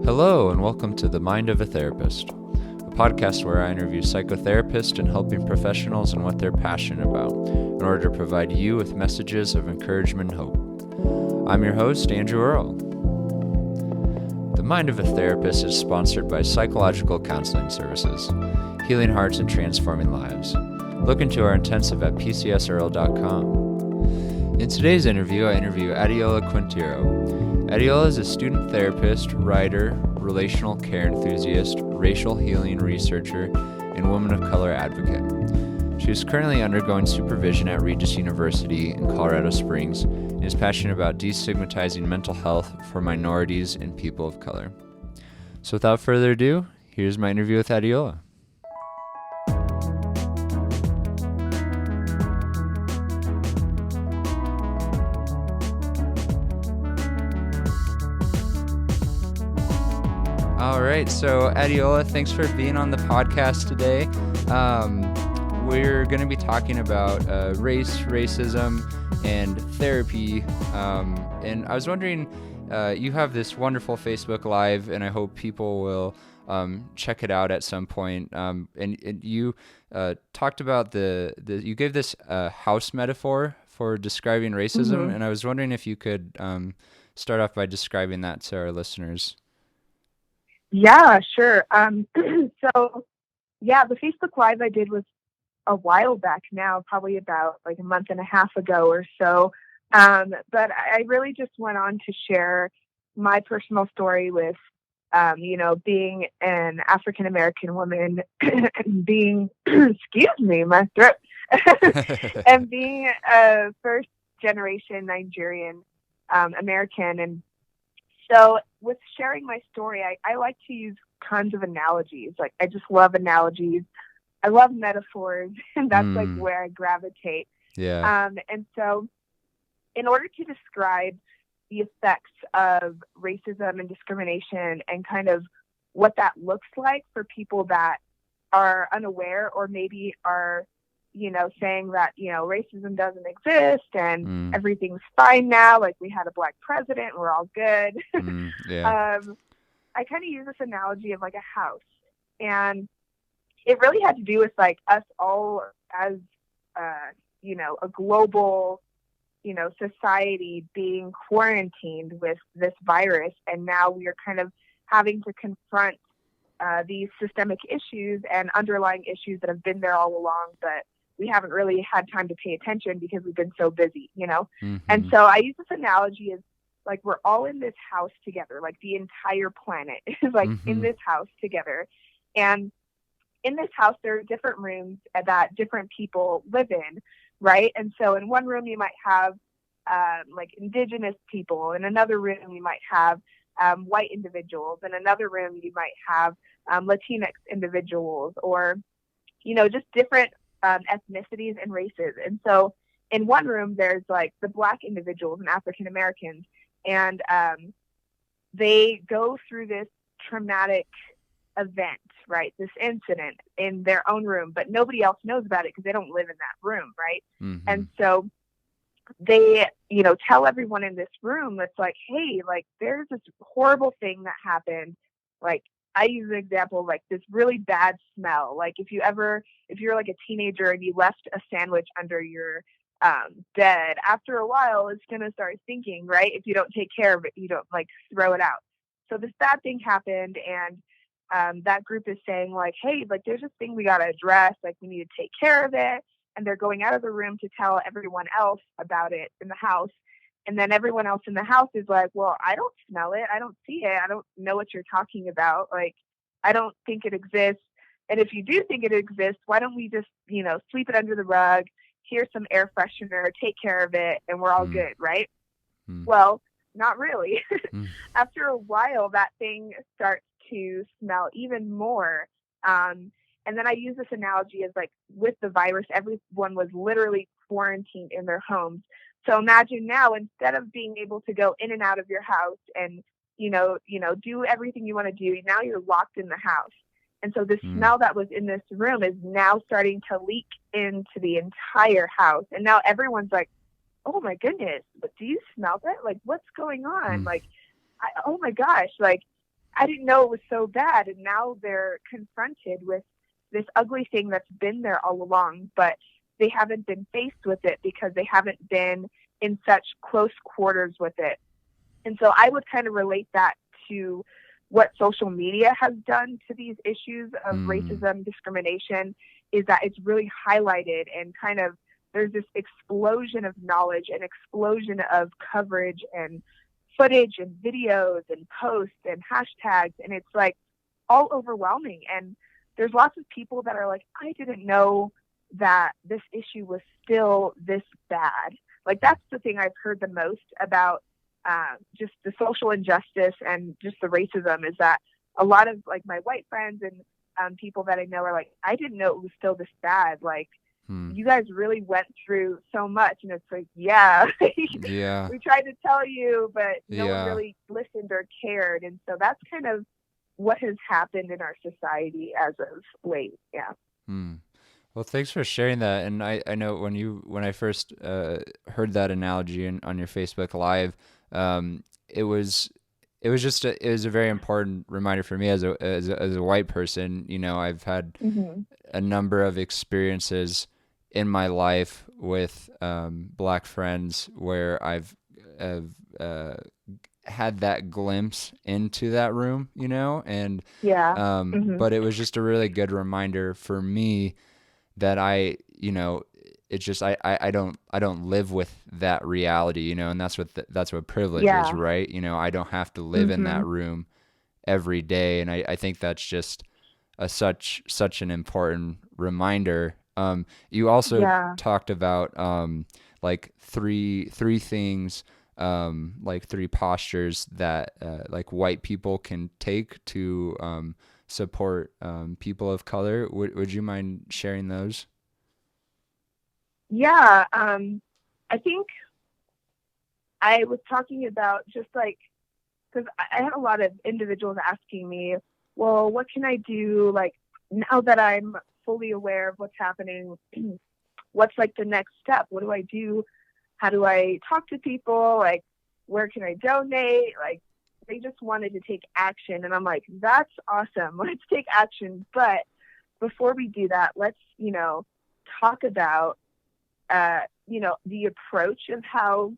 Hello, and welcome to The Mind of a Therapist, a podcast where I interview psychotherapists and helping professionals and what they're passionate about in order to provide you with messages of encouragement and hope. I'm your host, Andrew Earl. The Mind of a Therapist is sponsored by Psychological Counseling Services, healing hearts and transforming lives. Look into our intensive at pcsearl.com. In today's interview, I interview Adeola Quintero. Adeola is a student therapist, writer, relational care enthusiast, racial healing researcher, and woman of color advocate. She is currently undergoing supervision at Regis University in Colorado Springs and is passionate about de-stigmatizing mental health for minorities and people of color. So without further ado, here's my interview with Adeola. All right, so Adeola, thanks for being on the podcast today. We're going to be talking about race, racism, and therapy. And I was wondering, you have this wonderful Facebook Live, and I hope people will check it out at some point. And you talked about you gave this house metaphor for describing racism, and I was wondering if you could start off by describing that to our listeners. Yeah, sure. The Facebook Live I did was a while back now, probably about like a month and a half ago or so. But I really just went on to share my personal story with, being an African-American woman and being, excuse me, my throat, and being a first generation Nigerian American. And so with sharing my story, I like to use tons of analogies. Like, I just love analogies. I love metaphors, and that's like where I gravitate. Yeah. And so in order to describe the effects of racism and discrimination and kind of what that looks like for people that are unaware or maybe are, saying that, racism doesn't exist and everything's fine now. Like, we had a black president, we're all good. Yeah. I kind of use this analogy of like a house, and it really had to do with like us all as, a global, society being quarantined with this virus. And now we are kind of having to confront these systemic issues and underlying issues that have been there all along, but we haven't really had time to pay attention because we've been so busy, And so I use this analogy as like, we're all in this house together, like the entire planet is like in this house together. And in this house, there are different rooms that different people live in, right? And so in one room, you might have like indigenous people. In another room, you might have white individuals. In another room, you might have Latinx individuals, or, just different ethnicities and races. And so in one room, there's like the black individuals and African Americans, and they go through this traumatic event, right? This incident in their own room, but nobody else knows about it because they don't live in that room, right? And so they, tell everyone in this room that's like, hey, like, there's this horrible thing that happened. Like, I use an example of like this really bad smell. Like, if you're like a teenager and you left a sandwich under your bed, after a while, it's going to start stinking, right? If you don't take care of it, you don't like throw it out. So this bad thing happened, and that group is saying like, hey, like, there's this thing we got to address. Like, we need to take care of it. And they're going out of the room to tell everyone else about it in the house. And then everyone else in the house is like, well, I don't smell it. I don't see it. I don't know what you're talking about. Like, I don't think it exists. And if you do think it exists, why don't we just, sweep it under the rug, here's some air freshener, take care of it, and we're all good, right? Well, not really. After a while, that thing starts to smell even more. And then I use this analogy as like, with the virus, everyone was literally quarantined in their homes. So imagine now, instead of being able to go in and out of your house and, do everything you want to do, now you're locked in the house. And so the smell that was in this room is now starting to leak into the entire house. And now everyone's like, oh my goodness, but do you smell that? Like, what's going on? Like, oh my gosh, like, I didn't know it was so bad. And now they're confronted with this ugly thing that's been there all along, but they haven't been faced with it because they haven't been in such close quarters with it. And so I would kind of relate that to what social media has done to these issues of racism, discrimination, is that it's really highlighted and kind of there's this explosion of knowledge and explosion of coverage and footage and videos and posts and hashtags. And it's like all overwhelming. And there's lots of people that are like, I didn't know that this issue was still this bad. Like, that's the thing I've heard the most about just the social injustice and just the racism, is that a lot of like my white friends and people that I know are like, I didn't know it was still this bad. Like, you guys really went through so much. And it's like, yeah, Yeah. we tried to tell you, but no one really listened or cared. And so that's kind of what has happened in our society as of late. Yeah. Well, thanks for sharing that. And I know when I first heard that analogy on your Facebook Live, it was it was a very important reminder for me as a white person. You know, I've had a number of experiences in my life with Black friends where I've had that glimpse into that room, you know, and but it was just a really good reminder for me that it's just I don't live with that reality, you know, and that's what privilege is, right? You know, I don't have to live in that room every day, and I think that's just such an important reminder. You also talked about like three things, like three postures that like white people can take to support people of color. Would you mind sharing those? Yeah, I think I was talking about just like, because I had a lot of individuals asking me, well, what can I do? Like, now that I'm fully aware of what's happening, what's like the next step? What do I do? How do I talk to people? Like, where can I donate? Like, they just wanted to take action. And I'm like, that's awesome. Let's take action. But before we do that, let's, talk about, the approach of how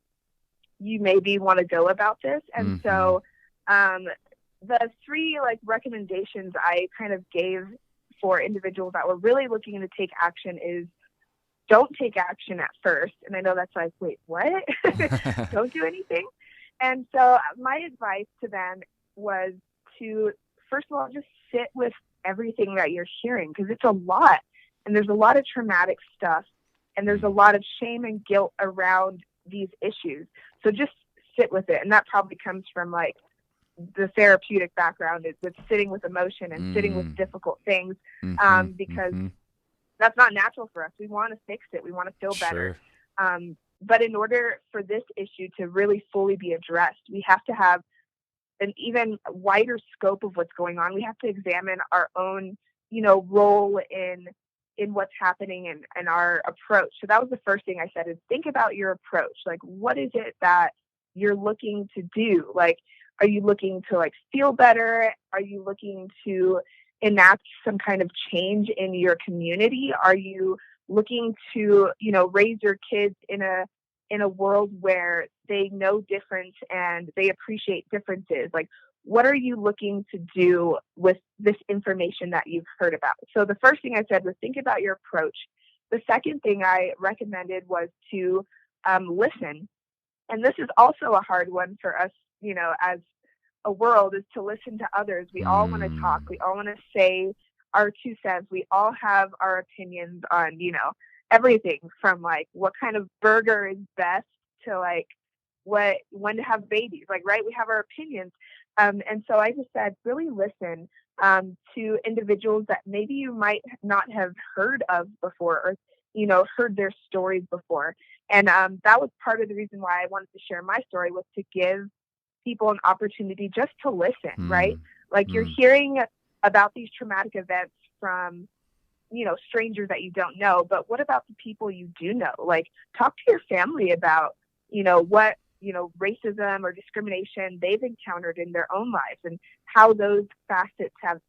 you maybe want to go about this. And so the three like recommendations I kind of gave for individuals that were really looking to take action is, don't take action at first. And I know that's like, wait, what? Don't do anything. And so my advice to them was to, first of all, just sit with everything that you're hearing, because it's a lot. And there's a lot of traumatic stuff. And there's a lot of shame and guilt around these issues. So just sit with it. And that probably comes from like the therapeutic background, is with sitting with emotion and sitting with difficult things, because that's not natural for us. We want to fix it. We want to feel better. But in order for this issue to really fully be addressed, we have to have an even wider scope of what's going on. We have to examine our own, role in what's happening and our approach. So that was the first thing I said, is think about your approach. Like, what is it that you're looking to do? Like, are you looking to like feel better? Are you looking to enact some kind of change in your community? Are you looking to, raise your kids in a world where they know difference and they appreciate differences? Like, what are you looking to do with this information that you've heard about? So the first thing I said was think about your approach. The second thing I recommended was to listen. And this is also a hard one for us, as a world, is to listen to others. We all want to talk. We all want to say our 2 cents. We all have our opinions on, everything from like what kind of burger is best to like when to have babies. Like, right? We have our opinions. And so I just said, really listen to individuals that maybe you might not have heard of before, or, heard their stories before. And that was part of the reason why I wanted to share my story, was to give people an opportunity just to listen, right? Like, you're hearing about these traumatic events from, strangers that you don't know, but what about the people you do know? Like, talk to your family about, what, racism or discrimination they've encountered in their own lives and how those facets have,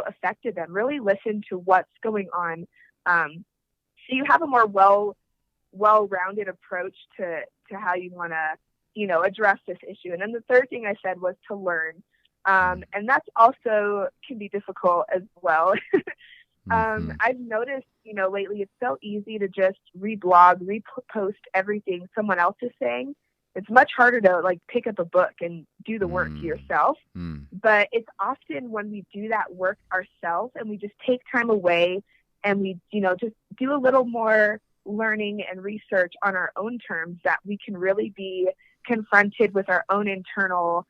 affected them. Really listen to what's going on. So you have a more well-rounded approach to how you want to, address this issue. And then the third thing I said was to learn. And that's also can be difficult as well. I've noticed, lately it's so easy to just reblog, repost everything someone else is saying. It's much harder to like pick up a book and do the work yourself. But it's often when we do that work ourselves and we just take time away and we, just do a little more learning and research on our own terms that we can really be confronted with our own internal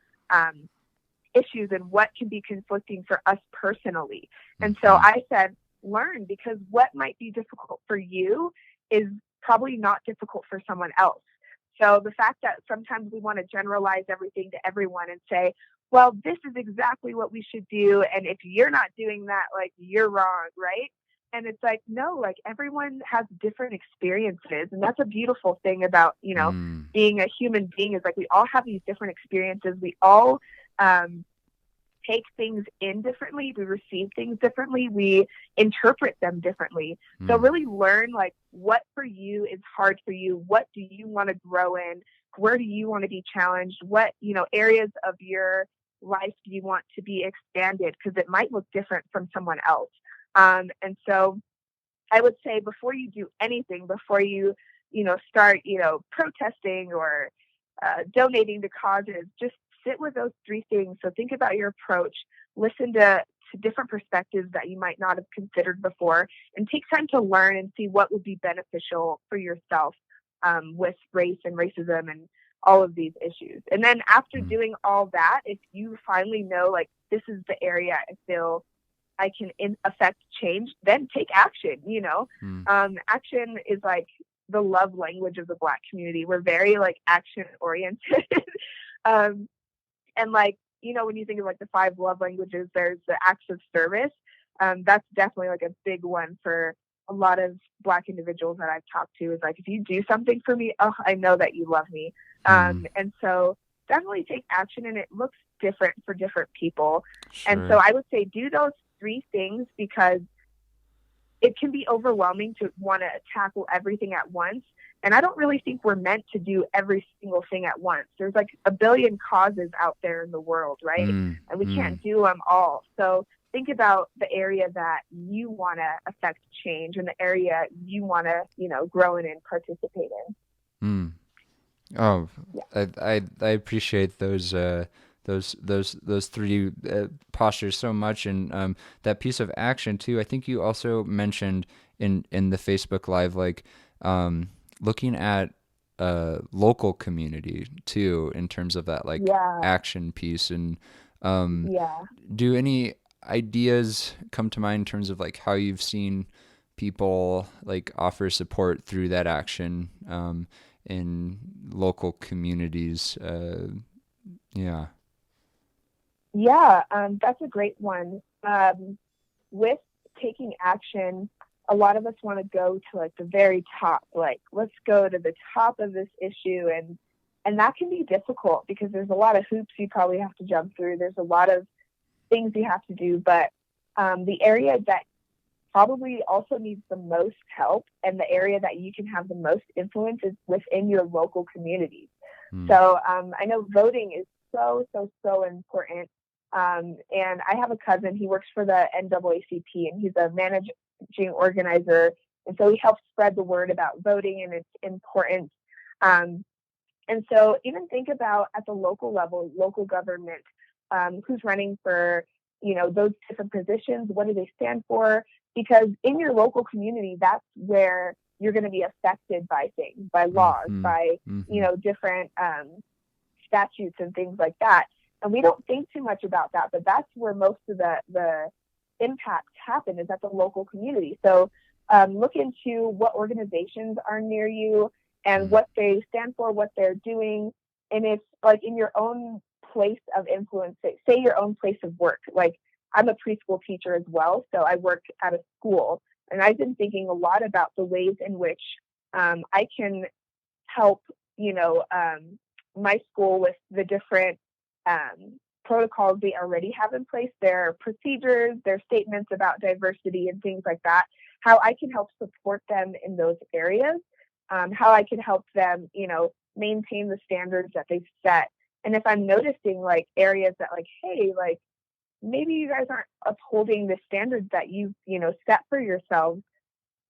issues and what can be conflicting for us personally. And so I said, learn, because what might be difficult for you is probably not difficult for someone else. So the fact that sometimes we want to generalize everything to everyone and say, well, this is exactly what we should do. And if you're not doing that, like, you're wrong, right? And it's like, no, like, everyone has different experiences. And that's a beautiful thing about, being a human being, is like we all have these different experiences. We all take things in differently. We receive things differently. We interpret them differently. So really learn, like, what for you is hard for you. What do you want to grow in? Where do you want to be challenged? What, areas of your life do you want to be expanded? Because it might look different from someone else. And so I would say before you do anything, before you, start, protesting or donating to causes, just sit with those three things. So think about your approach, listen to different perspectives that you might not have considered before, and take time to learn and see what would be beneficial for yourself with race and racism and all of these issues. And then after doing all that, if you finally know, like, this is the area I feel I can affect change, then take action. Action is like the love language of the Black community. We're very like action oriented. And like, when you think of like the 5 love languages, there's the acts of service. That's definitely like a big one for a lot of Black individuals that I've talked to, is like, if you do something for me, oh, I know that you love me. And so definitely take action, and it looks different for different people. Sure. And so I would say do those 3 things, because it can be overwhelming to want to tackle everything at once. And I don't really think we're meant to do every single thing at once. There's like a billion causes out there in the world, right? And we can't do them all. So think about the area that you want to affect change and the area you want to, grow in and participate in. Oh, yeah. I appreciate those 3 postures so much, and that piece of action too. I think you also mentioned in the Facebook Live, like, looking at local community too, in terms of that, like, action piece. And do any ideas come to mind in terms of like how you've seen people like offer support through that action in local communities? That's a great one. With taking action, a lot of us want to go to like the very top, like, let's go to the top of this issue. And that can be difficult because there's a lot of hoops you probably have to jump through. There's a lot of things you have to do, but the area that probably also needs the most help and the area that you can have the most influence is within your local communities. So I know voting is so important. And I have a cousin, he works for the NAACP, and he's a managing organizer. And so he helps spread the word about voting and its importance. And so even think about at the local level, local government, who's running for, those different positions, what do they stand for? Because in your local community, that's where you're going to be affected by things, by laws, by, different statutes and things like that. And we don't think too much about that, but that's where most of the impacts happen, is at the local community. So look into what organizations are near you and what they stand for, what they're doing. And it's like in your own place of influence, say your own place of work. Like, I'm a preschool teacher as well, so I work at a school. And I've been thinking a lot about the ways in which I can help, my school with the different protocols they already have in place, their procedures, their statements about diversity and things like that, how I can help support them in those areas, how I can help them, maintain the standards that they've set. And if I'm noticing like areas that like, hey, like maybe you guys aren't upholding the standards that you set for yourselves,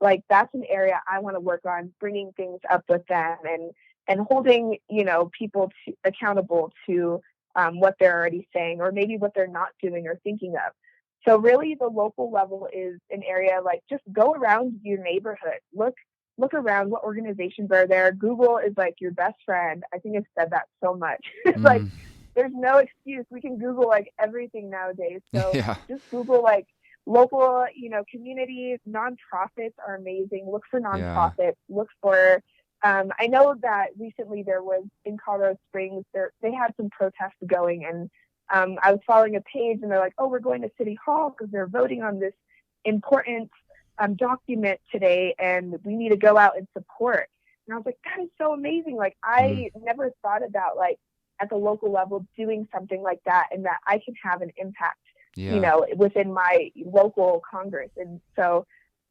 like that's an area I want to work on, bringing things up with them and holding people accountable to what they're already saying, or maybe what they're not doing or thinking of. So really the local level is an area like just go around your neighborhood, look around what organizations are there. Google is like your best friend. I think I've said that so much. Like there's no excuse. We can Google like everything nowadays. So Yeah. just Google like local, communities, nonprofits are amazing. Look for nonprofits. Yeah. Look for I know that recently there was in Colorado Springs, they had some protests going, and I was following a page and they're like, oh, we're going to City Hall because they're voting on this important document today and we need to go out and support. And I was like, that is so amazing. Like I never thought about like at the local level doing something like that, and that I can have an impact, within my local Congress. And so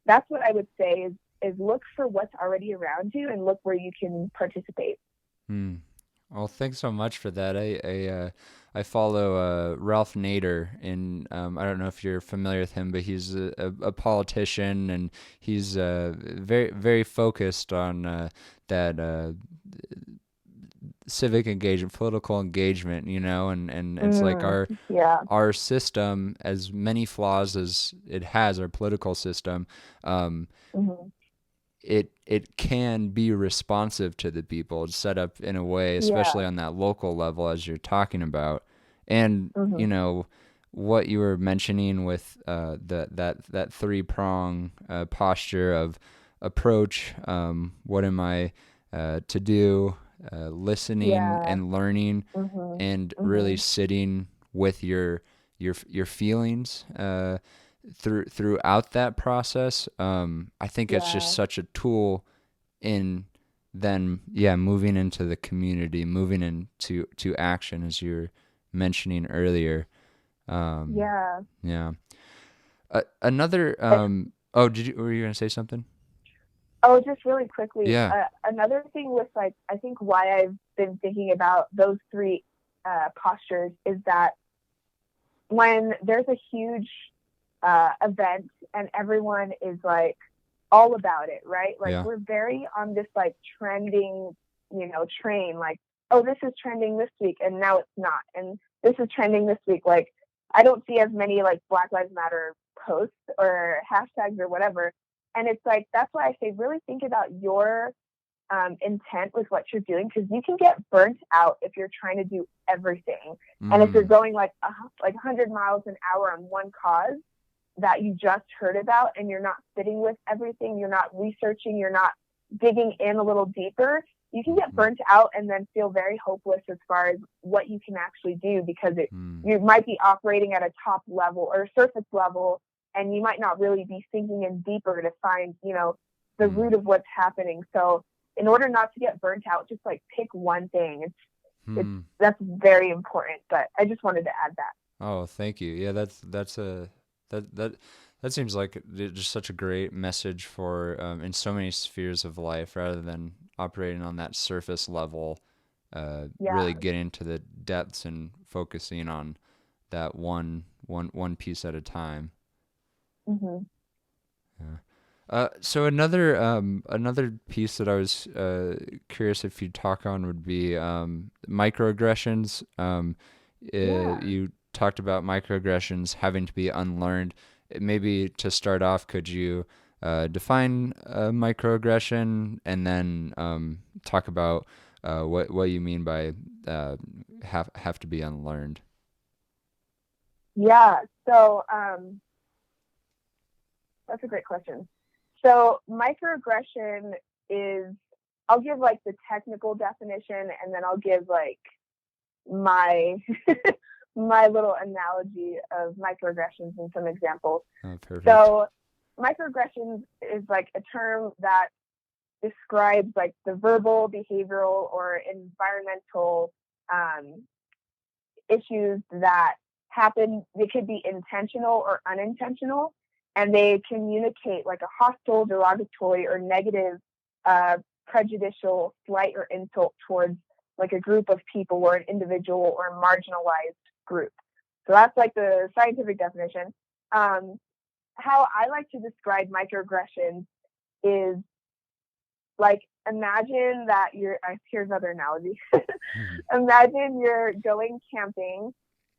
that's what I would say is look for what's already around you and look where you can participate. Well, thanks so much for that. I follow Ralph Nader, and I don't know if you're familiar with him, but he's a politician, and he's very very focused on that civic engagement, political engagement, and it's like our system, as many flaws as it has, our political system, it can be responsive to the people. It's set up in a way, especially on that local level, as you're talking about. And what you were mentioning with that three-prong posture of approach, what am I to do, listening and learning, and really sitting with your feelings throughout that process. I think it's just such a tool in then moving into the community, moving into action, as you were mentioning earlier. Another were you gonna say something? Oh, just really quickly. Yeah. Another thing with like, I think why I've been thinking about those three postures is that when there's a huge event and everyone is like all about it, right? Like we're very on this like trending, train, like, oh, this is trending this week and now it's not. And this is trending this week. Like, I don't see as many like Black Lives Matter posts or hashtags or whatever. And it's like, that's why I say really think about your intent with what you're doing, because you can get burnt out if you're trying to do everything. And if you're going like 100 miles an hour on one cause that you just heard about, and you're not sitting with everything, you're not researching, you're not digging in a little deeper, you can get burnt out and then feel very hopeless as far as what you can actually do, because you might be operating at a top level or surface level, and you might not really be thinking in deeper to find, the root of what's happening. So in order not to get burnt out, just like pick one thing. That's very important. But I just wanted to add that. Oh, thank you. Yeah, that seems like just such a great message for in so many spheres of life, rather than operating on that surface level. Really getting into the depths and focusing on that one piece at a time. So another piece that I was curious if you'd talk on would be microaggressions. You talked about microaggressions having to be unlearned. Maybe to start off, could you define a microaggression, and then talk about what you mean by have to be unlearned? Yeah. So that's a great question. So microaggression is, I'll give like the technical definition, and then I'll give like my my little analogy of microaggressions and some examples. Oh, perfect. So microaggressions is like a term that describes like the verbal, behavioral, or environmental issues that happen. They could be intentional or unintentional, and they communicate like a hostile, derogatory, or negative, prejudicial slight or insult towards like a group of people or an individual or a marginalized group. So that's like the scientific definition. How I like to describe microaggressions is like, imagine that here's another analogy. Imagine you're going camping,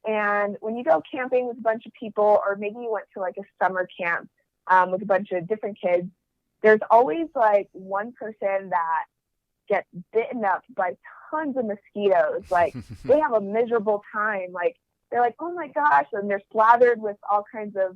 and when you go camping with a bunch of people, or maybe you went to like a summer camp with a bunch of different kids, there's always like one person that gets bitten up by tons of mosquitoes. Like they have a miserable time. Like they're like, oh my gosh, and they're slathered with all kinds of,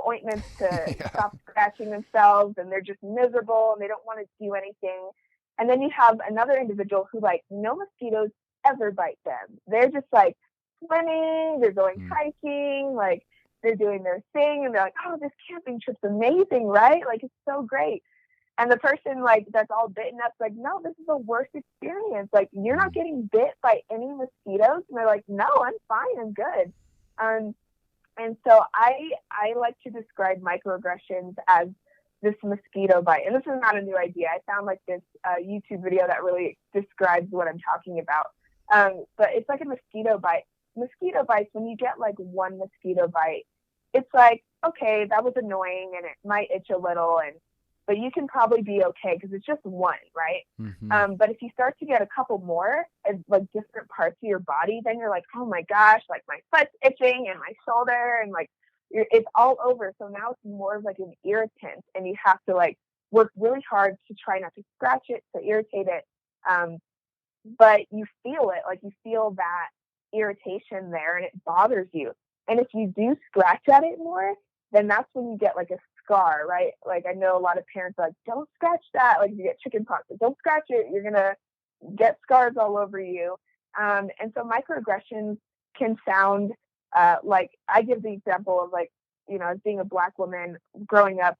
ointments to stop scratching themselves, and they're just miserable and they don't want to do anything. And then you have another individual who like no mosquitoes ever bite them. They're just like swimming, they're going hiking, like they're doing their thing, and they're like, oh, this camping trip's amazing, right? Like it's so great. And the person like that's all bitten up, like, no, this is the worst experience. Like you're not getting bit by any mosquitoes. And they're like, no, I'm fine, I'm good. And so I like to describe microaggressions as this mosquito bite. And this is not a new idea. I found like this YouTube video that really describes what I'm talking about. But it's like a mosquito bite. Mosquito bites, when you get like one mosquito bite, it's like, okay, that was annoying and it might itch a little, but you can probably be okay because it's just one, right? But if you start to get a couple more at like different parts of your body, then you're like, oh my gosh, like my foot's itching and my shoulder, and like it's all over. So now it's more of like an irritant, and you have to like work really hard to try not to scratch it, to irritate it. But you feel it, like you feel that irritation there, and it bothers you. And if you do scratch at it more, then that's when you get like a scar, right? Like I know a lot of parents are like, don't scratch that. Like if you get chickenpox, don't scratch it. You're gonna get scars all over you. And so microaggressions can sound like, I give the example of like, as being a Black woman growing up,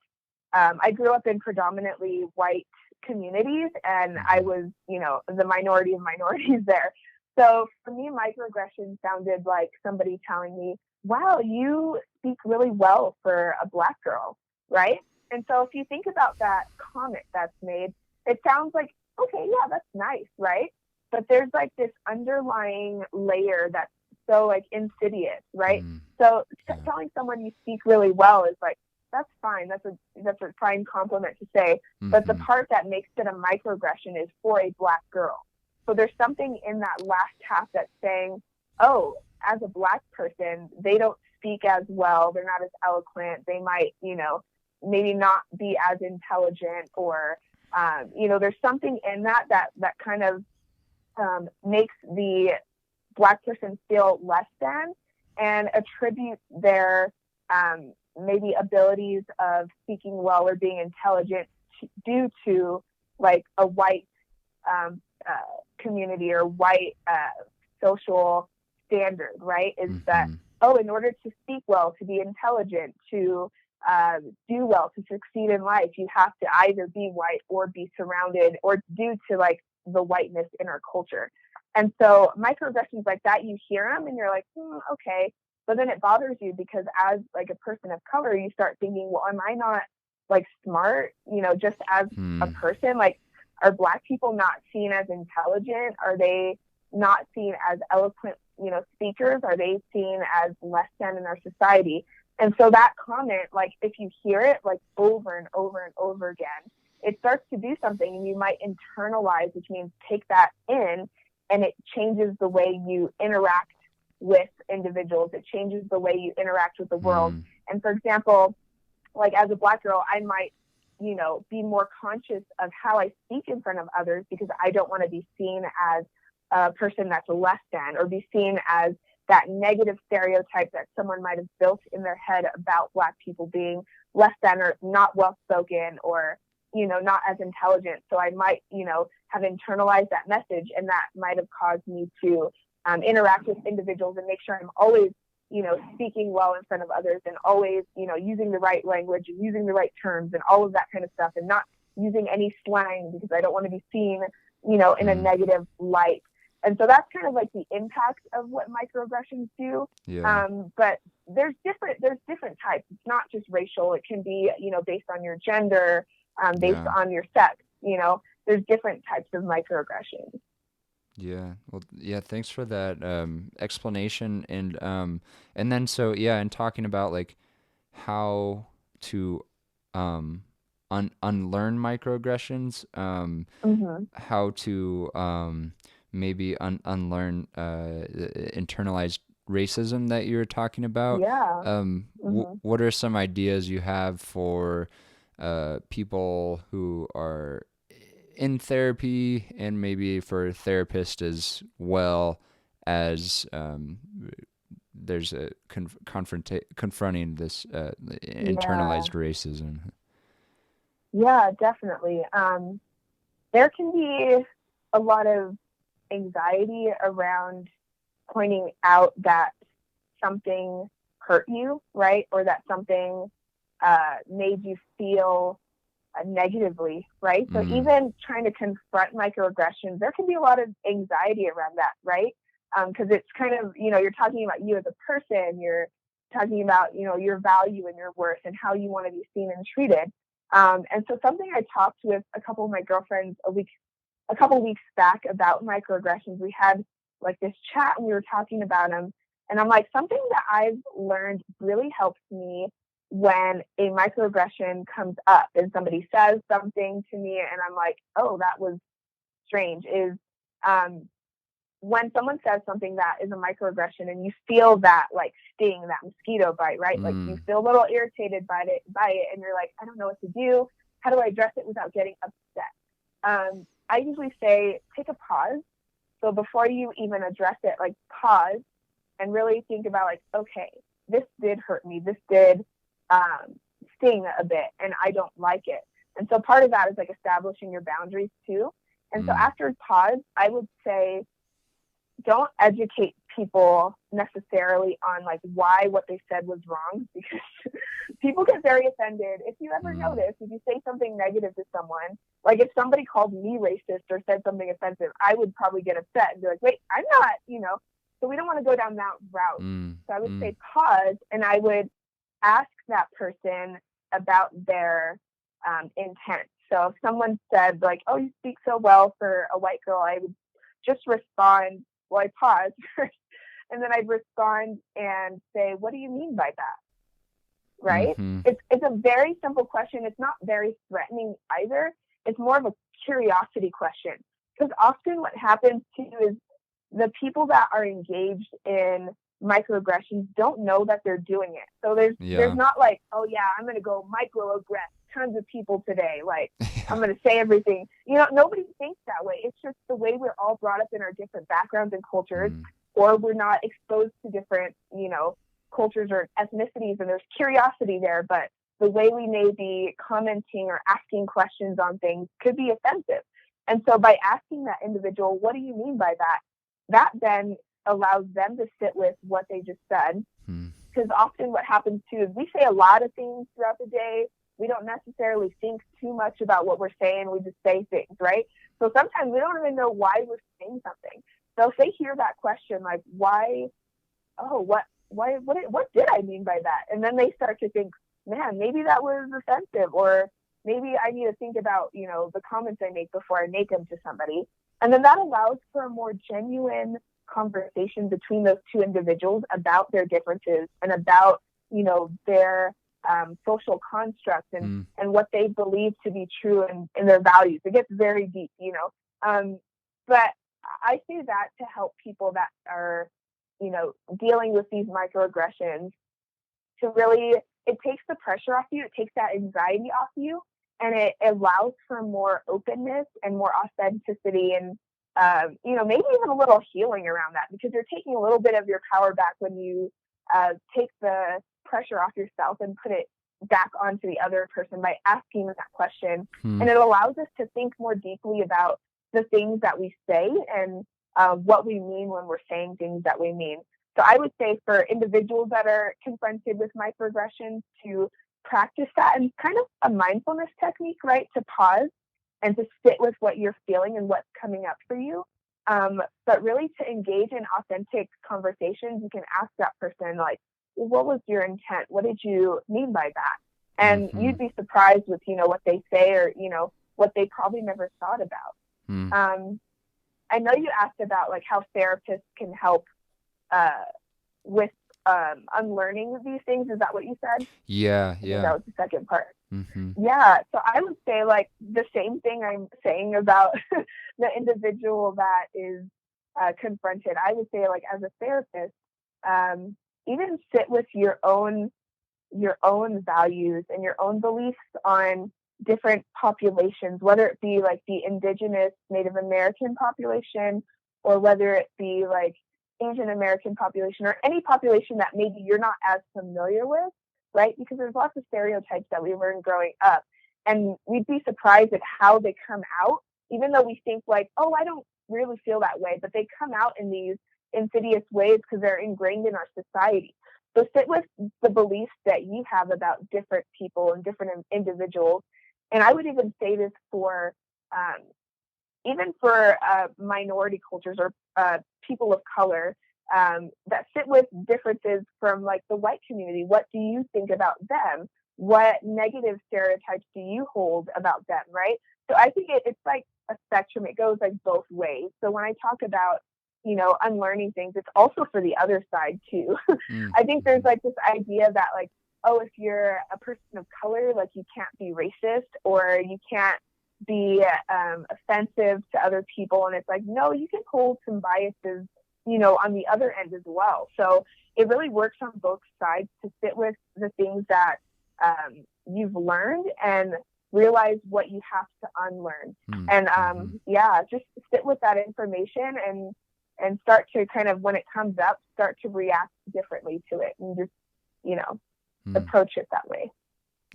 I grew up in predominantly white communities, and I was, the minority of minorities there. So for me, microaggression sounded like somebody telling me, wow, you speak really well for a Black girl, right? And so if you think about that comment that's made, it sounds like, okay, yeah, that's nice, right? But there's like this underlying layer that's so like insidious, right? So telling someone you speak really well is like, that's fine. That's a fine compliment to say. But the part that makes it a microaggression is for a Black girl. So there's something in that last half that's saying, oh, as a Black person, they don't speak as well. They're not as eloquent. They might, maybe not be as intelligent, or, there's something in that kind of makes the Black person feel less than, and attribute their maybe abilities of speaking well or being intelligent due to like a white community or white social standard, right? Is that, oh, in order to speak well, to be intelligent, to do well, to succeed in life, you have to either be white or be surrounded, or due to like the whiteness in our culture. And so microaggressions like that, you hear them and you're like, okay. But then it bothers you because as like a person of color, you start thinking, well, am I not like smart, just as a person? Like, are Black people not seen as intelligent? Are they not seen as eloquent, speakers? Are they seen as less than in our society? And so that comment, like if you hear it like over and over and over again, it starts to do something, and you might internalize, which means take that in, and it changes the way you interact with individuals. It changes the way you interact with the world. And for example, like as a Black girl, I might, be more conscious of how I speak in front of others, because I don't want to be seen as a person that's less than, or be seen as that negative stereotype that someone might have built in their head about Black people being less than, or not well spoken, or, not as intelligent. So I might, have internalized that message, and that might have caused me to interact with individuals and make sure I'm always, speaking well in front of others, and always, using the right language and using the right terms and all of that kind of stuff, and not using any slang because I don't want to be seen, you know, in a Mm. negative light. And so that's kind of like the impact of what microaggressions do. Yeah. But there's different types. It's not just racial. It can be, you know, based on your gender, based Yeah. on your sex. You know, there's different types of microaggressions. Yeah. Well, yeah, thanks for that explanation. And then so yeah, and talking about like how to um unlearn microaggressions, Hmm. how to maybe unlearn internalized racism that you were talking about. Yeah. Hmm. What are some ideas you have for people who are in therapy and maybe for therapists as well as there's a confronting this Yeah. internalized racism? Yeah, definitely. There can be a lot of anxiety around pointing out that something hurt you, right? Or that something made you feel negatively, right? So Mm, even trying to confront microaggressions, there can be a lot of anxiety around that, right? Because it's kind of, you know, you're talking about you as a person, you're talking about, you know, your value and your worth and how you want to be seen and treated. And so something I talked with a couple of my girlfriends a couple weeks back about microaggressions. We had like this chat and we were talking about them. And I'm like, something that I've learned really helps me when a microaggression comes up and somebody says something to me and I'm like, oh, that was strange, is um, when someone says something that is a microaggression and you feel that like sting, that mosquito bite, right? Like you mm, feel a little irritated by it and you're like, I don't know what to do. How do I address it without getting upset? I usually say take a pause. So before you even address it, like pause and really think about like, okay, this did hurt me. This did sting a bit, and I don't like it. And so part of that is like establishing your boundaries too. And so mm, after pause, I would say don't educate people necessarily on like why what they said was wrong because people get very offended. If you ever mm, notice, if you say something negative to someone, like if somebody called me racist or said something offensive, I would probably get upset and be like, wait, I'm not, you know. So we don't want to go down that route. mm, So I would mm, say pause and I would ask that person about their intent. So if someone said like, oh, you speak so well for a white girl, I would just respond, well, I pause first, and then I'd respond and say, what do you mean by that? Right? mm-hmm. It's a very simple question. It's not very threatening either. It's more of a curiosity question. Because often what happens too is the people that are engaged in microaggressions don't know that they're doing it. So there's Yeah. not like, oh yeah, I'm gonna go microaggress tons of people today. Like I'm Yeah. gonna say everything. You know, nobody thinks that way. It's just the way we're all brought up in our different backgrounds and cultures, Mm, or we're not exposed to different, you know, cultures or ethnicities, and there's curiosity there, but the way we may be commenting or asking questions on things could be offensive. And so by asking that individual, what do you mean by that? That then allows them to sit with what they just said. mm, Because often what happens too is we say a lot of things throughout the day. We don't necessarily think too much about what we're saying. We just say things, right? So sometimes we don't even know why we're saying something. So if they hear that question, like, why, oh, what did I mean by that? And then they start to think, man, maybe that was offensive, or maybe I need to think about, you know, the comments I make before I make them to somebody. And then that allows for a more genuine conversation between those two individuals about their differences and about, you know, their social constructs mm, and what they believe to be true and their values. It gets very deep, you know. But I say that to help people that are, you know, dealing with these microaggressions to really, it takes the pressure off you, it takes that anxiety off you, and it allows for more openness and more authenticity and, you know, maybe even a little healing around that because you're taking a little bit of your power back when you take the pressure off yourself and put it back onto the other person by asking that question. mm, And it allows us to think more deeply about the things that we say and what we mean when we're saying things that we mean. So I would say for individuals that are confronted with microaggressions to practice that, and kind of a mindfulness technique, right? To pause and to sit with what you're feeling and what's coming up for you. But really to engage in authentic conversations, you can ask that person, like, well, what was your intent? What did you mean by that? And you'd be surprised with, what they say, or, what they probably never thought about. I know you asked about like how therapists can help with unlearning these things. Is that what you said? Yeah. I think that was the second part. Mm-hmm. Yeah. So I would say like the same thing I'm saying about the individual that is confronted. I would say, like, as a therapist, even sit with your own values and your own beliefs on different populations, whether it be like the indigenous Native American population, or whether it be like Asian American population, or any population that maybe you're not as familiar with, right? Because there's lots of stereotypes that we learned growing up, and we'd be surprised at how they come out, even though we think like, oh, I don't really feel that way, but they come out in these insidious ways because they're ingrained in our society. So sit with the beliefs that you have about different people and different individuals. And I would even say this for even for minority cultures, or people of color, that sit with differences from like the white community. What do you think about them? What negative stereotypes do you hold about them, right? So I think it's like a spectrum. It goes like both ways. So when I talk about, unlearning things, it's also for the other side too. I think there's like this idea that like, oh, if you're a person of color, like you can't be racist, or you can't be offensive to other people. And it's like, no, you can hold some biases, on the other end as well. So it really works on both sides to sit with the things that you've learned and realize what you have to unlearn. And just sit with that information and start to kind of, when it comes up, start to react differently to it, and just, approach it that way.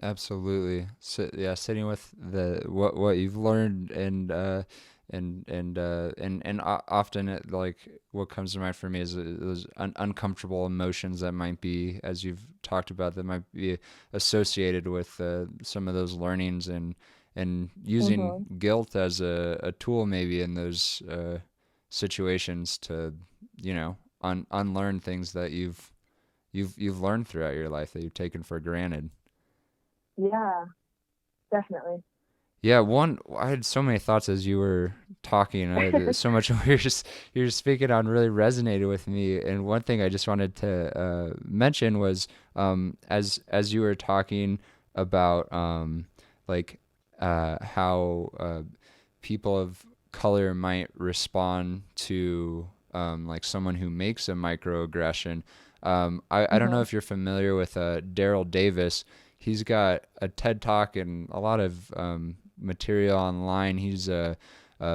Absolutely. Sitting with what you've learned, and often like what comes to mind for me is those uncomfortable emotions that might be, as you've talked about, that might be associated with some of those learnings, and using guilt as a tool maybe in those situations to unlearn things that you've learned throughout your life that you've taken for granted. Yeah, definitely. Yeah, I had so many thoughts as you were talking. So much you're speaking on really resonated with me. And one thing I just wanted to mention was, as you were talking about how people of color might respond to like someone who makes a microaggression. I don't know if you're familiar with Daryl Davis. He's got a TED Talk and a lot of material online. He's a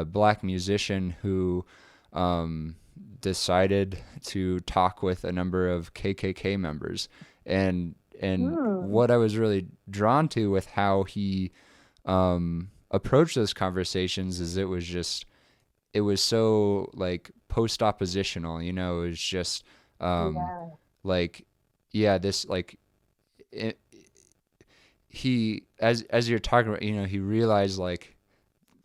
black musician who decided to talk with a number of KKK members, and what I was really drawn to with how he approached those conversations is it was so like post-oppositional. It was just this like he as you're talking about, he realized like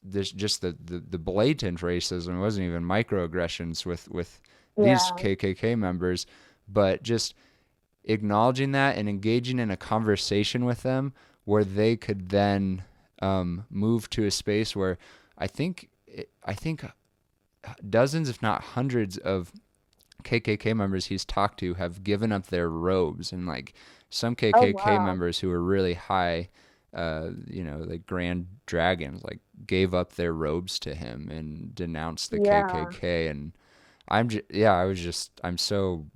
this, just the blatant racism. It wasn't even microaggressions with these KKK members, but just acknowledging that and engaging in a conversation with them where they could then move to a space where I think dozens, if not hundreds, of KKK members he's talked to have given up their robes, and like some KKK members who were really high, like grand dragons, like gave up their robes to him and denounced the KKK. And I'm so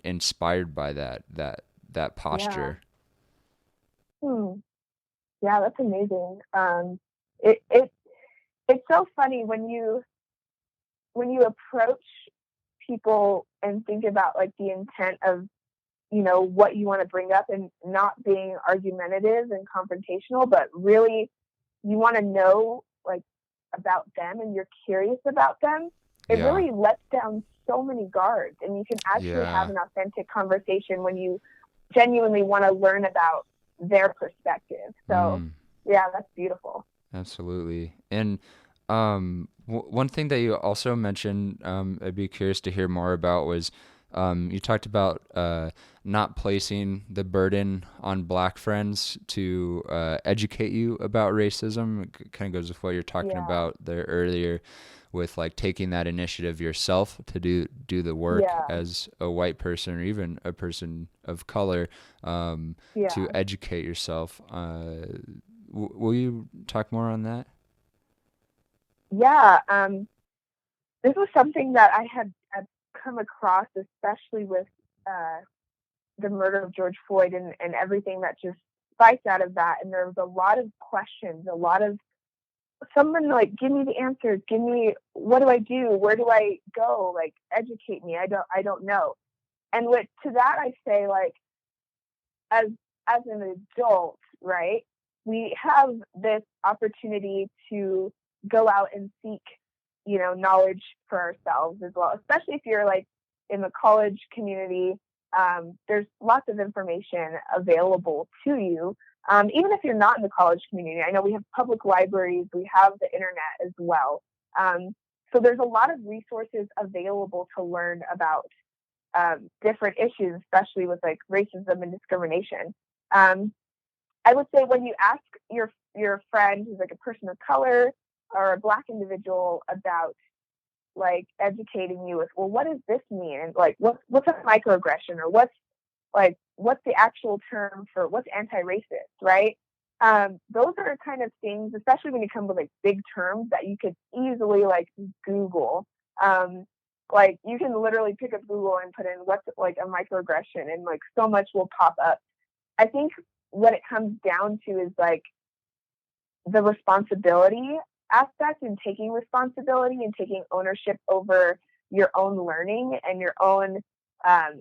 inspired by that posture. Yeah, that's amazing. It's so funny when you approach people and think about like the intent of what you want to bring up, and not being argumentative and confrontational, but really you want to know like about them and you're curious about them. It really lets down so many guards, and you can actually have an authentic conversation when you genuinely want to learn about their perspective. So Mm. yeah, that's beautiful. Absolutely. And one thing that you also mentioned, I'd be curious to hear more about was you talked about not placing the burden on Black friends to educate you about racism. It kind of goes with what you're talking Yeah, about there earlier, with like taking that initiative yourself to do the work yeah, as a white person or even a person of color, to yeah, educate yourself. Will you talk more on that? yeah. This was something that had come across, especially with uh, the murder of George Floyd and everything that just spiked out of that. And there was a lot of questions, a lot of someone like, give me the answers, give me, what do I do? Where do I go? Like, educate me. I don't know. And what to that I say, like, as as an adult, right? We have this opportunity to go out and seek, knowledge for ourselves as well, especially if you're like in the college community. There's lots of information available to you. Even if you're not in the college community, I know we have public libraries, we have the internet as well. Um, so there's a lot of resources available to learn about different issues, especially with like racism and discrimination. Um, I would say when you ask your friend who's like a person of color or a Black individual about like educating you with, well, what does this mean? And like, what's a microaggression, or what's the actual term for what's anti-racist, right? Those are kind of things, especially when you come with like big terms that you could easily like Google. Um, like you can literally pick up Google and put in what's like a microaggression, and like so much will pop up. I think what it comes down to is like the responsibility aspect, and taking responsibility and taking ownership over your own learning and your own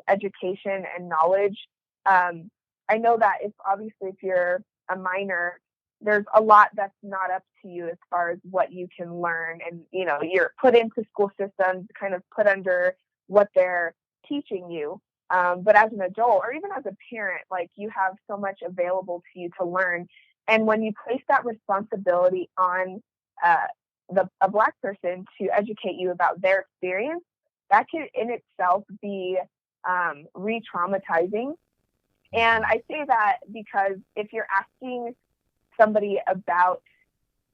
education and knowledge. Um, I know that if you're a minor, there's a lot that's not up to you as far as what you can learn, and you're put into school systems, kind of put under what they're teaching you. But as an adult, or even as a parent, like you have so much available to you to learn, and when you place that responsibility on uh, a Black person to educate you about their experience, that can in itself be re-traumatizing. And Hmm. I say that because if you're asking somebody about,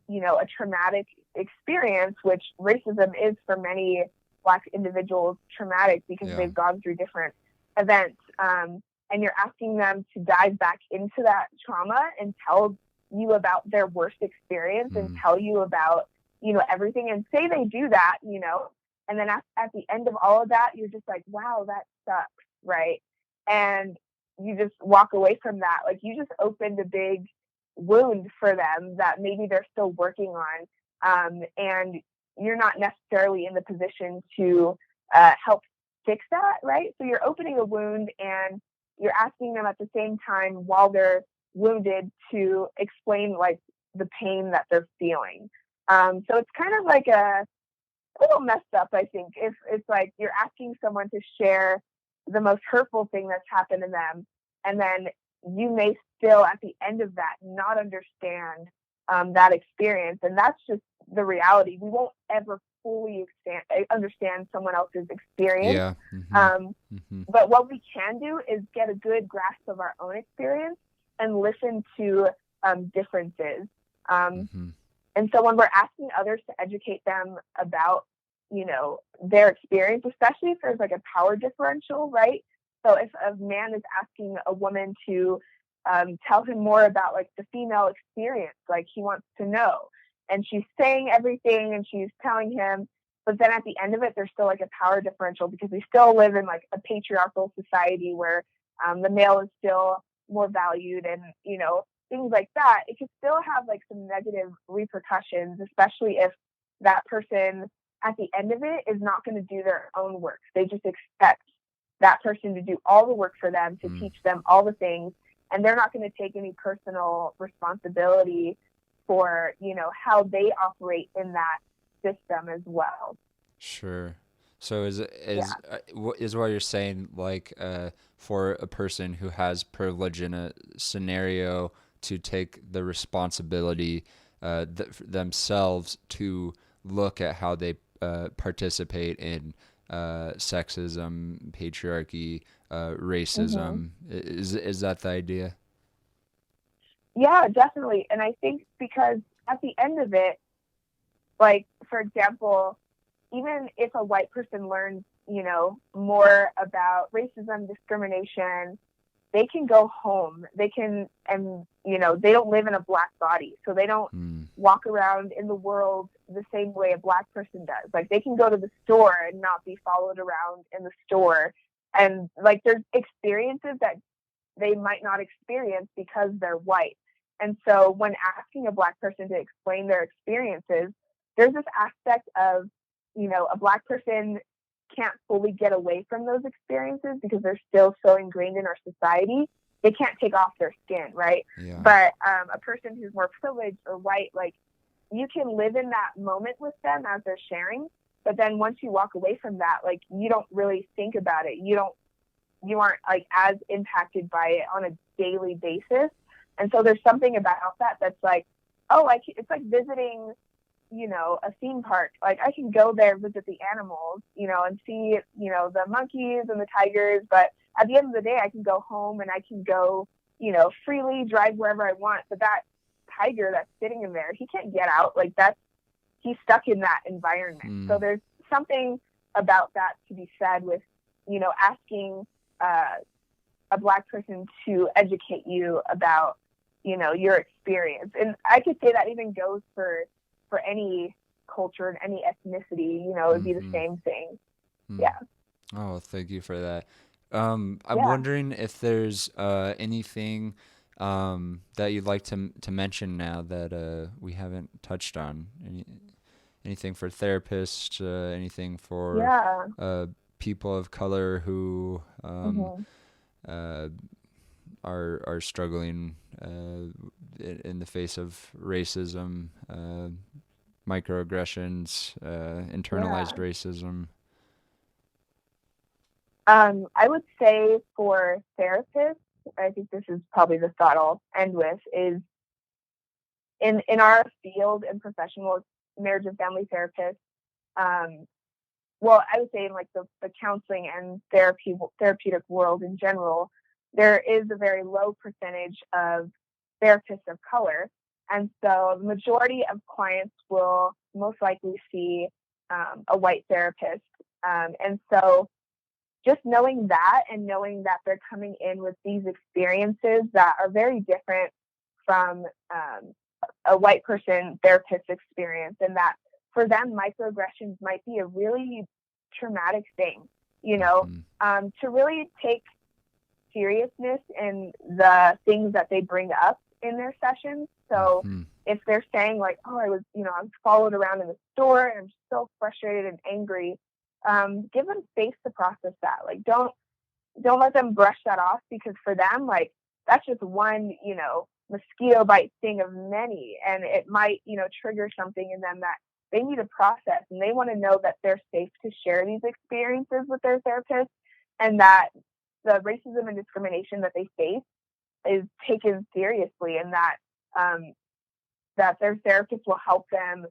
a traumatic experience, which racism is for many Black individuals traumatic because Yeah. they've gone through different events, and you're asking them to dive back into that trauma and tell you about their worst experience and Mm. tell you about, everything, and say they do that, and then at the end of all of that, you're just like, wow, that sucks, right? And you just walk away from that. Like you just opened a big wound for them that maybe they're still working on. And you're not necessarily in the position to help fix that, right? So you're opening a wound, and you're asking them at the same time while they're wounded to explain like the pain that they're feeling. So it's kind of like a little messed up, I think, if it's like you're asking someone to share the most hurtful thing that's happened to them, and then you may still at the end of that not understand that experience. And that's just the reality. We won't ever fully understand someone else's experience. Yeah. Hmm. Um, Hmm. but what we can do is get a good grasp of our own experience and listen to differences. Um, Hmm. and so when we're asking others to educate them about, their experience, especially if there's like a power differential, right? So if a man is asking a woman to tell him more about like the female experience, like he wants to know, and she's saying everything and she's telling him, but then at the end of it, there's still like a power differential because we still live in like a patriarchal society where the male is still more valued, and things like that. It could still have like some negative repercussions, especially if that person at the end of it is not going to do their own work. They just expect that person to do all the work for them, to Mm. teach them all the things, and they're not going to take any personal responsibility for, how they operate in that system as well. Sure. So Yeah. is what you're saying like for a person who has privilege in a scenario to take the responsibility themselves to look at how they participate in sexism, patriarchy, hmm racism. Is that the idea? Yeah, definitely. And I think because at the end of it, like, for example, even if a white person learns, more about racism, discrimination, they can go home. They can, and, they don't live in a black body. So they don't Hmm. walk around in the world the same way a black person does. Like, they can go to the store and not be followed around in the store. And, like, there's experiences that they might not experience because they're white. And so when asking a black person to explain their experiences, there's this aspect of, a black person can't fully get away from those experiences because they're still so ingrained in our society. They can't take off their skin, right? Yeah. But a person who's more privileged or white, like, you can live in that moment with them as they're sharing. But then once you walk away from that, like, you don't really think about it. You aren't like as impacted by it on a daily basis. And so there's something about that that's like, oh, it's like visiting, a theme park. Like, I can go there, visit the animals, and see, the monkeys and the tigers. But at the end of the day, I can go home and I can go, freely drive wherever I want. But that tiger that's sitting in there, he can't get out. Like, he's stuck in that environment. Hmm. So there's something about that to be said with, asking uh, a black person to educate you about, your experience. And I could say that even goes for any culture and any ethnicity, it'd be the Mm-hmm. same thing. Hmm. Yeah. Oh, thank you for that. I'm Yeah. wondering if there's anything that you'd like to mention now that we haven't touched on. Anything for therapists, anything for Yeah. uh, people of color who hmm uh, are struggling in the face of racism, microaggressions, internalized Yeah. racism. I would say for therapists, I think this is probably the thought I'll end with is in our field in professional marriage and family therapists, um, well, I would say in like the counseling and therapeutic world in general, there is a very low percentage of therapists of color. And so the majority of clients will most likely see a white therapist. And so just knowing that and knowing that they're coming in with these experiences that are very different from a white person therapist experience, and that for them microaggressions might be a really traumatic thing, Mm-hmm. to really take seriousness in the things that they bring up in their sessions. So Mm-hmm. if they're saying like, oh, I was followed around in the store and I'm so frustrated and angry, give them space to process that. Like, don't let them brush that off, because for them, like, that's just one, mosquito bite sting of many. And it might, trigger something in them that they need to process. And they want to know that they're safe to share these experiences with their therapist, and that the racism and discrimination that they face is taken seriously, and um, that their therapist will help them,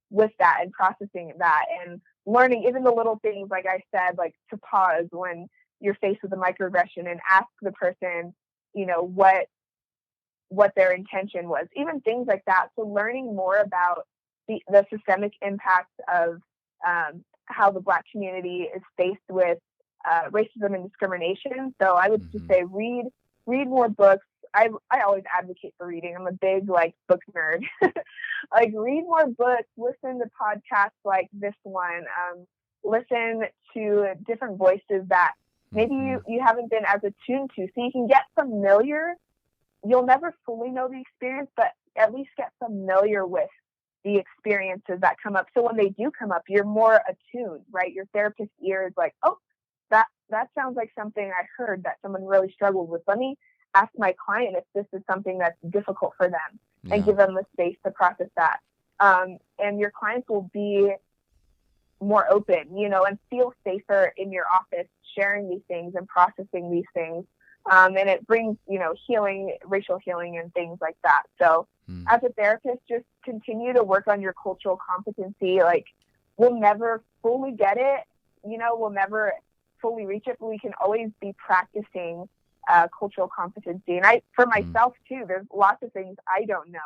with that and processing that and learning even the little things, like I said, like to pause when you're faced with a microaggression and ask the person, what their intention was, even things like that. So learning more about the systemic impacts of how the Black community is faced with racism and discrimination. So I would just Mm-hmm. say read more books. I always advocate for reading. I'm a big like book nerd. Like, read more books, listen to podcasts like this one, listen to different voices that maybe Mm-hmm. you haven't been as attuned to, so you can get familiar. You'll never fully know the experience, but at least get familiar with the experiences that come up. So when they do come up, you're more attuned, right? Your therapist's ear is like, oh, that sounds like something I heard that someone really struggled with. Let me ask my client if this is something that's difficult for them, and Yeah. give them the space to process that. And your clients will be more open, and feel safer in your office sharing these things and processing these things. And it brings, healing, racial healing and things like that. So as a therapist, just continue to work on your cultural competency. Like, we'll never fully get it, we'll never fully reach it, but we can always be practicing cultural competency. And for myself too, there's lots of things I don't know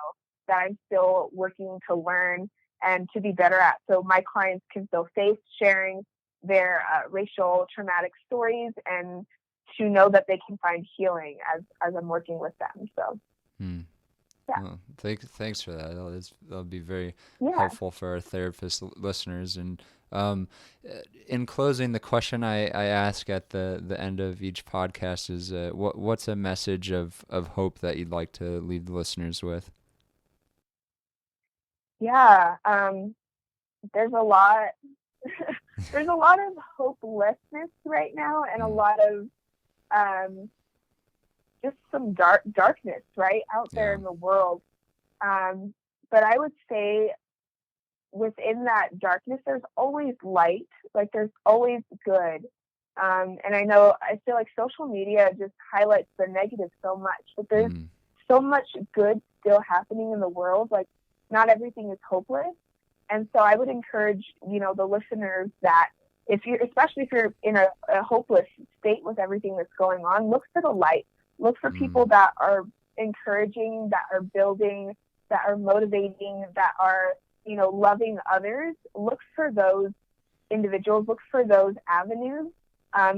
that I'm still working to learn and to be better at. So my clients can feel safe sharing their racial traumatic stories, and to know that they can find healing as I'm working with them. So, yeah. Well, thanks for that. That'll be very Yeah. helpful for our therapist listeners. And in closing, the question I ask at the end of each podcast is, what's a message of hope that you'd like to leave the listeners with? Yeah. There's a lot. There's a lot of hopelessness right now, and a lot of just some darkness right out there in the world. But I would say within that darkness, there's always light. Like, there's always good. And I feel like social media just highlights the negative so much, but there's so much good still happening in the world. Like, not everything is hopeless. And so I would encourage, the listeners that especially if you're in a hopeless state with everything that's going on, look for the light. Look for people that are encouraging, that are building, that are motivating, that are, loving others. Look for those individuals. Look for those avenues,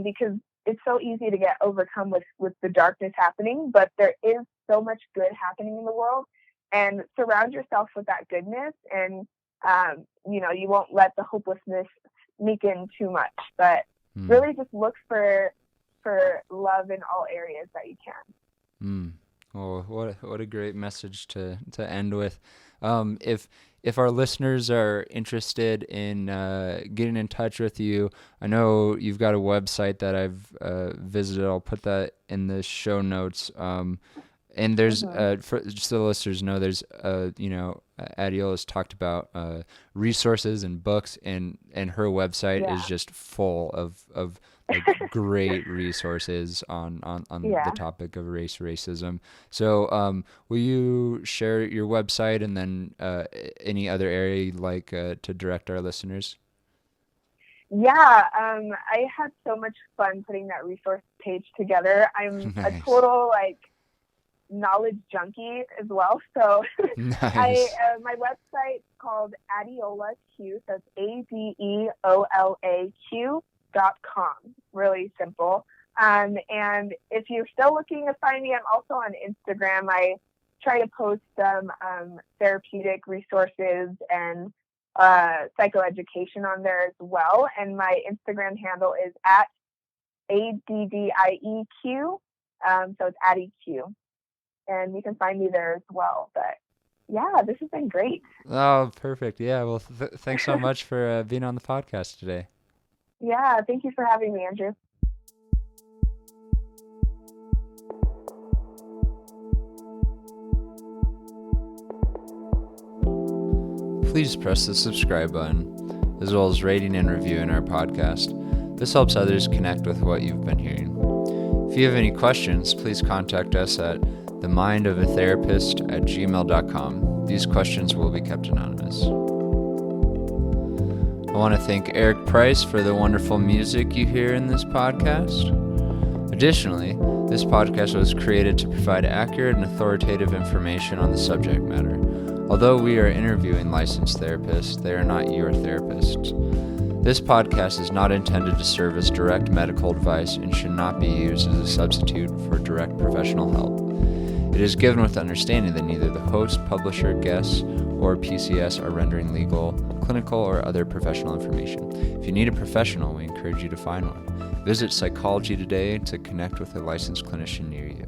because it's so easy to get overcome with the darkness happening, but there is so much good happening in the world. And surround yourself with that goodness, and you won't let the hopelessness sneak in too much, but really just look for love in all areas that you can. Oh, what a great message to end with. If our listeners are interested in getting in touch with you, I know you've got a website that I've visited. I'll put that in the show notes. And there's, for just so the listeners know, there's, Adeola's talked about resources and books, and her website is just full of like great resources on the topic of racism. So will you share your website and then any other area you'd like to direct our listeners? Yeah, I had so much fun putting that resource page together. I'm a total knowledge junkie as well. So nice. My website's called Adeola Q. So it's ADEOLAQ.com. Really simple. And if you're still looking to find me, I'm also on Instagram. I try to post some therapeutic resources and psychoeducation on there as well. And my Instagram handle is at ADDIEQ. So it's ADDIEQ. And you can find me there as well. But yeah, this has been great. Oh, perfect. Yeah. Well, thanks so much for being on the podcast today. Yeah. Thank you for having me, Andrew. Please press the subscribe button, as well as rating and reviewing our podcast. This helps others connect with what you've been hearing. If you have any questions, please contact us at themindofatherapist@gmail.com. These questions will be kept anonymous. I want to thank Eric Price for the wonderful music you hear in this podcast. Additionally, this podcast was created to provide accurate and authoritative information on the subject matter. Although we are interviewing licensed therapists, they are not your therapists. This podcast is not intended to serve as direct medical advice and should not be used as a substitute for direct professional help. It is given with the understanding that neither the host, publisher, guests, or PCS are rendering legal, clinical, or other professional information. If you need a professional, we encourage you to find one. Visit Psychology Today to connect with a licensed clinician near you.